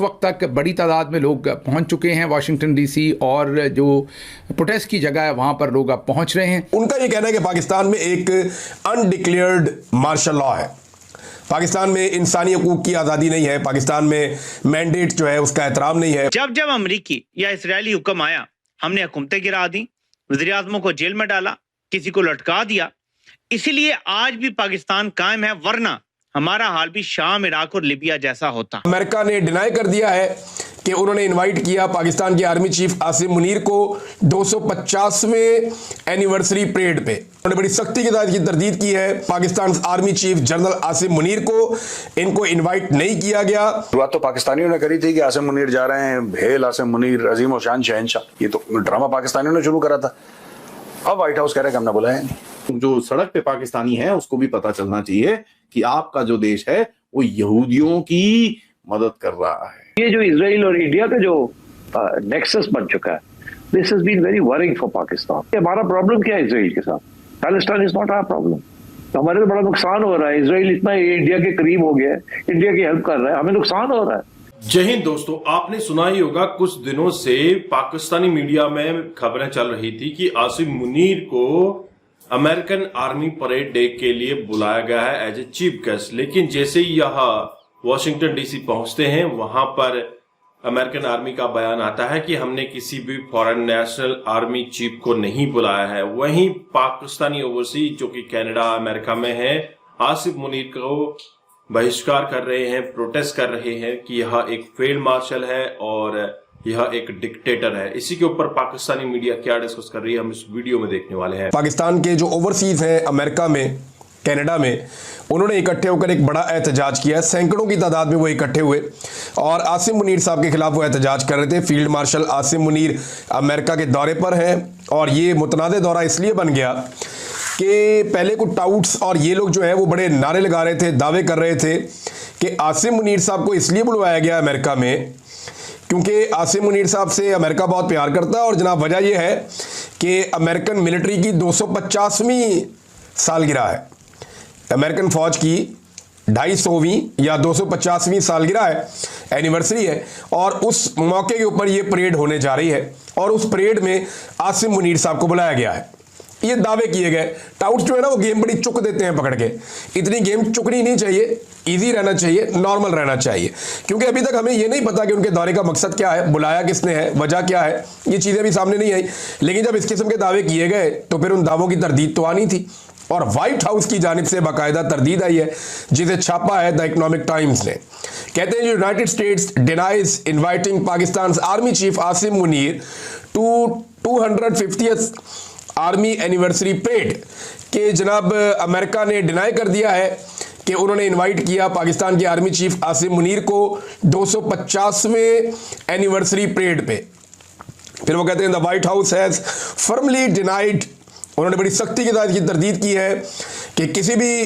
वक्त तक बड़ी तादाद में लोग पहुंच चुके हैं वाशिंगटन डीसी, और जो प्रोटेस्ट की जगह है वहां पर लोग अब पहुंच रहे हैं। उनका ये कहना है कि पाकिस्तान में एक अनडिक्लेयर्ड मार्शल लॉ है, पाकिस्तान में इंसानी हकूक की आज़ादी नहीं है, पाकिस्तान में मैंडेट जो है उसका एहतराम नहीं है। जब जब अमरीकी या इसराइली हुक्म आया, हमने हुकूमतें गिरा दी, वज़ीर आज़मों को जेल में डाला, किसी को लटका दिया। इसीलिए आज भी पाकिस्तान कायम है, वरना हमारा हाल भी शाम, इराक और लिबिया जैसा होता। अमेरिका ने डिनाई कर दिया है कि उन्होंने इनवाइट किया पाकिस्तान के आर्मी चीफ आसिम मुनीर को 250वें एनिवर्सरी परेड पे। उन्होंने बड़ी सख्ती के साथ की तरदीद की है Pakistan army chief general Asim Munir को इनको इनवाइट नहीं किया गया। शुरुआत तो पाकिस्तानियों ने करी थी कि आसिम मुनीर जा रहे हैं, भेल आसिम मुनीर अजीम और शान शहनशाह, ये तो ड्रामा पाकिस्तानियों ने शुरू करा था। अब व्हाइट हाउस कह रहा है कि हमने बुलाया नहीं। जो सड़क पे पाकिस्तानी है उसको भी पता चलना चाहिए कि आपका जो देश है वो यहूदियों की मदद कर रहा है। ये जो इजराइल और इंडिया का जो नेक्सस बन चुका है, this has been very worrying for Pakistan. हमारा प्रॉब्लम क्या है इसराइल के साथ? Palestine is not our problem. तो हमारे तो बड़ा नुकसान हो रहा है। इसराइल इतना इंडिया के करीब हो गया है, इंडिया की हेल्प कर रहा है, हमें नुकसान हो रहा है। जय हिंद दोस्तों, आपने सुना ही होगा कुछ दिनों से पाकिस्तानी मीडिया में खबरें चल रही थी कि आसिम मुनीर को अमेरिकन आर्मी परेड डे के लिए बुलाया गया है एज ए चीफ गेस्ट। लेकिन जैसे ही यहाँ वॉशिंगटन डीसी पहुंचते हैं, वहां पर अमेरिकन आर्मी का बयान आता है कि हमने किसी भी फॉरेन नेशनल आर्मी चीफ को नहीं बुलाया है। वहीं पाकिस्तानी ओवरसीज जो कि कनाडा अमेरिका में है, आसिफ मुनीर को बहिष्कार कर रहे हैं, प्रोटेस्ट कर रहे हैं कि यह एक फील्ड मार्शल है और यह एक डिक्टेटर है। इसी के ऊपर पाकिस्तानी मीडिया क्या डिस्कस कर रही है, हम इस वीडियो में देखने वाले हैं। पाकिस्तान के जो ओवरसीज हैं अमेरिका में, कनाडा में, उन्होंने इकट्ठे होकर एक बड़ा एहतजाज किया। सैकड़ों की तादाद में वो इकट्ठे हुए और आसिम मुनीर साहब के खिलाफ वो एहतजाज कर रहे थे। Field marshal Asim Munir America के दौरे पर हैं और ये मुतनादे दौरा इसलिए बन गया कि पहले कुछ टाउट्स और ये लोग जो है वो बड़े नारे लगा रहे थे, दावे कर रहे थे कि आसिम मुनीर साहब को इसलिए बुलवाया गया अमेरिका में क्योंकि आसिम मुनीर साहब से अमेरिका बहुत प्यार करता है। और जनाब वजह यह है कि अमेरिकन मिलिट्री की 250वीं सालगिरह है, अमेरिकन फौज की 250वीं या 250वीं सालगिरह है, एनिवर्सरी है, और उस मौके के ऊपर ये परेड होने जा रही है और उस परेड में आसिम मुनीर साहब को बुलाया गया है। ये दावे किए गए। टाउट्स जो है ना वो गेम बड़ी चुक देते हैं पकड़ के। इतनी गेम चुकनी नहीं चाहिए, इजी रहना चाहिए, नॉर्मल रहना चाहिए, क्योंकि अभी तक हमें ये नहीं पता कि उनके दौरे का मकसद क्या है, बुलाया किसने है, वजह क्या है, ये चीज़ें भी सामने नहीं आई। लेकिन जब इस किस्म के दावे किए गए तो फिर उन दावों की तरदीद तो आनी थी और व्हाइट हाउस की जानिब से बाकायदा तरदीद आई है, जिसे छापा है द इकोनॉमिक टाइम्स ने। कहते हैं United States denies inviting Pakistan army chief Asim Munir to 250th army anniversary parade के जनाब अमेरिका ने डिनाई कर दिया है कि उन्होंने इनवाइट किया पाकिस्तान के आर्मी चीफ आसिम मुनीर को 250वें एनिवर्सरी परेड पे। फिर वो कहते हैं the white house has firmly denied, उन्होंने बड़ी सख्ती के साथ की तरदीद की है कि किसी भी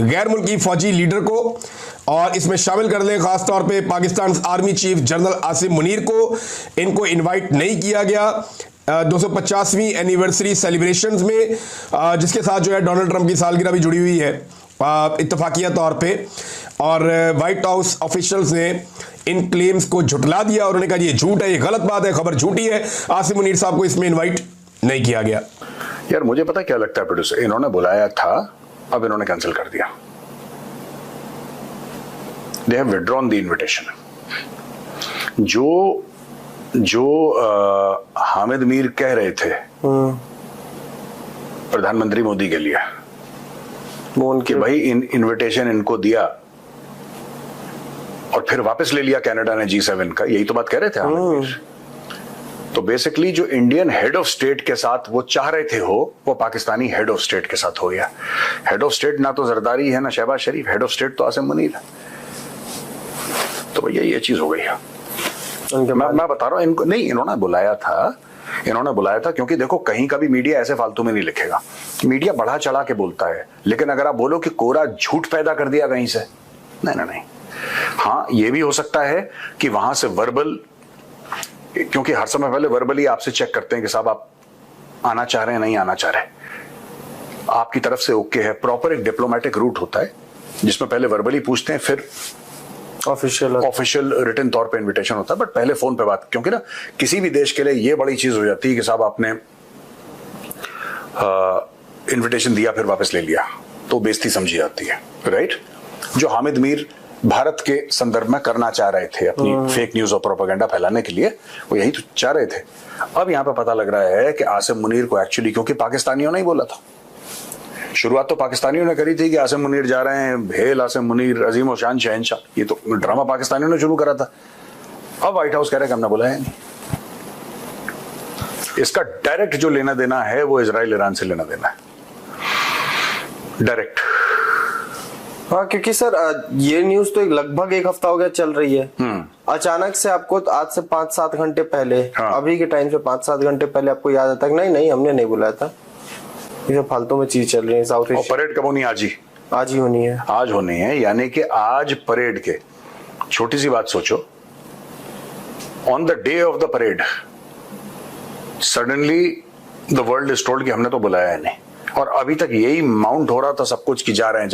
गैर मुल्की फौजी लीडर को, और इसमें शामिल कर लें खास तौर पे Pakistan army chief general Asim Munir को, इनको इनवाइट नहीं किया गया 250वीं एनिवर्सरी सेलिब्रेशंस में, जिसके साथ जो है डोनाल्ड ट्रंप की सालगिरह भी जुड़ी हुई है इत्तफाकिया तौर पे। और व्हाइट हाउस ऑफिशियल्स ने इन क्लेम्स को झुटला दिया और उन्होंने कहा ये झूठ है, ये गलत बात है, खबर झूठी है, आसिम मुनीर साहब को इसमें इनवाइट नहीं किया गया। यार मुझे पता क्या लगता है प्रोड्यूसर, इन्होंने बुलाया था, अब इन्होंने कैंसिल कर दिया। They have withdrawn the invitation. जो हामिद मीर कह रहे थे प्रधानमंत्री मोदी के लिए कि भाई इनविटेशन इनको दिया और फिर वापस ले लिया कनाडा ने G7 का, यही तो बात कह रहे थे हामिद मीर। तो बेसिकली जो इंडियन हेड ऑफ स्टेट के साथ वो चाह रहे थे हो, वो पाकिस्तानी हेड ऑफ स्टेट के साथ हो गया। हेड ऑफ स्टेट ना तो जरदारी है ना शहबाज शरीफ, हेड ऑफ स्टेट तो आसिम मुनीर है। तो भैया ये चीज हो गई है। मैं बता रहा हूं इनको नहीं, इन्होंने बुलाया था क्योंकि देखो कहीं का भी मीडिया ऐसे फालतू में नहीं लिखेगा। मीडिया बढ़ा चढ़ा के बोलता है, लेकिन अगर आप बोलो कि कोरा झूठ पैदा कर दिया कहीं से, नहीं। हाँ ये भी हो सकता है कि वहां से वर्बल, क्योंकि हर समय पहले वर्बली आपसे चेक करते हैं कि साहब आप आना चाह रहे हैं, नहीं आना चाह रहे, आपकी तरफ से ओके है। प्रॉपर एक डिप्लोमेटिक रूट होता है जिसमें पहले वर्बली पूछते हैं, फिर ऑफिशियल रिटन तौर पे इनविटेशन होता है, बट पहले फोन पे बात, क्योंकि ना किसी भी देश के लिए ये बड़ी चीज हो जाती है कि साहब आपने इनविटेशन दिया फिर वापस ले लिया, तो बेइज्जती समझी जाती है, राइट। जो हामिद मीर भारत के संदर्भ में करना चाह रहे थे अपनी फेक न्यूज और प्रोपेगेंडा फैलाने के लिए, वो यही तो चाह रहे थे। अब यहां पे पता लग रहा है कि आसिम मुनीर को एक्चुअली, क्योंकि पाकिस्तानियों ने ही बोला था, शुरुआत तो पाकिस्तानियों ने करी थी कि आसिम मुनीर जा रहे हैं, भेल आसिम मुनीर अजीम और शान शहंशाह, ये तो ड्रामा पाकिस्तानियों ने शुरू करा था। अब व्हाइट हाउस कह रहा है कि हमने बुलाया नहीं। इसका डायरेक्ट जो लेना देना है वो इजराइल ईरान से लेना देना है, डायरेक्ट। हाँ, क्योंकि सर ये न्यूज तो लगभग एक हफ्ता हो गया चल रही है। अचानक से आपको आज से 5-7 घंटे पहले, अभी के टाइम से 5-7 घंटे पहले आपको याद आता है नहीं हमने नहीं बुलाया था, ये फालतू में चीज चल रही है। साउथ और परेड कब होनी? आज ही होनी है। आज होनी है, यानी कि आज परेड के, छोटी सी बात सोचो, on the day of the parade suddenly the world is told कि हमने तो बुलाया है नहीं, और अभी तक यही माउंट हो रहा था सब कुछ कि जा रहे हैं।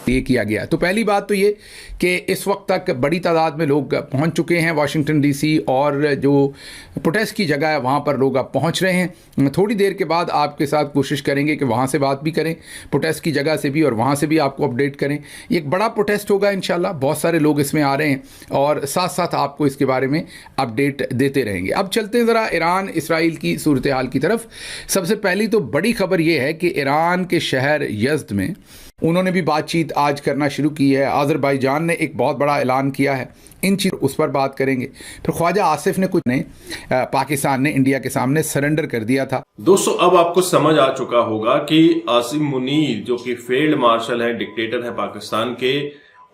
ये किया गया। तो पहली बात तो ये कि इस वक्त तक बड़ी तादाद में लोग पहुंच चुके हैं वाशिंगटन डीसी, और जो प्रोटेस्ट की जगह है वहां पर लोग अब पहुंच रहे हैं। थोड़ी देर के बाद आपके साथ कोशिश करेंगे कि वहां से बात भी करें, प्रोटेस्ट की जगह से भी, और वहां से भी आपको अपडेट करें। एक बड़ा प्रोटेस्ट होगा इंशाल्लाह, बहुत सारे लोग इसमें आ रहे हैं, और साथ साथ आपको इसके बारे में अपडेट देते रहेंगे। अब चलते हैं ज़रा ईरान इसराइल की सूरत हाल की तरफ। सबसे पहली तो बड़ी खबर यह है कि ईरान के शहर यज़्द में उन्होंने भी बातचीत आज करना शुरू की है। अज़रबैजान ने एक बहुत बड़ा ऐलान किया है, इन चीज़ उस पर बात करेंगे। फिर ख्वाजा आसिफ ने कुछ ने पाकिस्तान ने इंडिया के सामने सरेंडर कर दिया था। दोस्तों, अब आपको समझ आ चुका होगा कि आसिम मुनीर जो कि फील्ड मार्शल है, डिक्टेटर है पाकिस्तान के,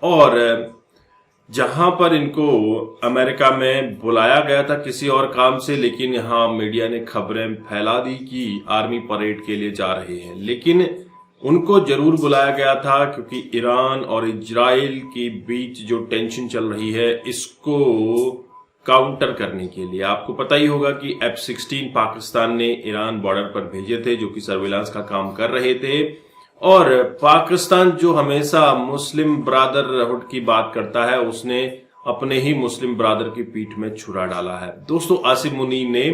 और जहां पर इनको अमेरिका में बुलाया गया था किसी और काम से, लेकिन यहां मीडिया ने खबरें फैला दी कि आर्मी परेड के लिए जा रहे हैं। लेकिन उनको जरूर बुलाया गया था क्योंकि ईरान और इजराइल के बीच जो टेंशन चल रही है इसको काउंटर करने के लिए। आपको पता ही होगा कि F-16 पाकिस्तान ने ईरान बॉर्डर पर भेजे थे जो कि सर्विलांस का काम कर रहे थे, और पाकिस्तान जो हमेशा मुस्लिम ब्रादरहुड की बात करता है उसने अपने ही मुस्लिम ब्रादर की पीठ में छुरा डाला है। दोस्तों, आसिम मुनीर ने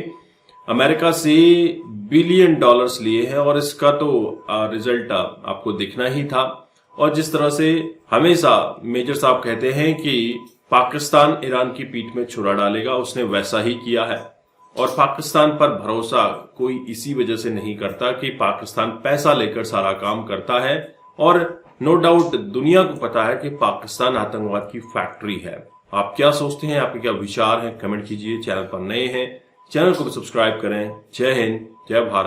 अमेरिका से $1 बिलियन लिए हैं, और इसका तो रिजल्ट आपको दिखना ही था। और जिस तरह से हमेशा मेजर साहब कहते हैं कि पाकिस्तान ईरान की पीठ में छुरा डालेगा, उसने वैसा ही किया है। और पाकिस्तान पर भरोसा कोई इसी वजह से नहीं करता कि पाकिस्तान पैसा लेकर सारा काम करता है, और नो डाउट दुनिया को पता है कि पाकिस्तान आतंकवाद की फैक्ट्री है। आप क्या सोचते हैं, आपके क्या विचार हैं, कमेंट कीजिए। चैनल पर नए हैं, चैनल को भी सब्सक्राइब करें। जय हिंद, जय भारत।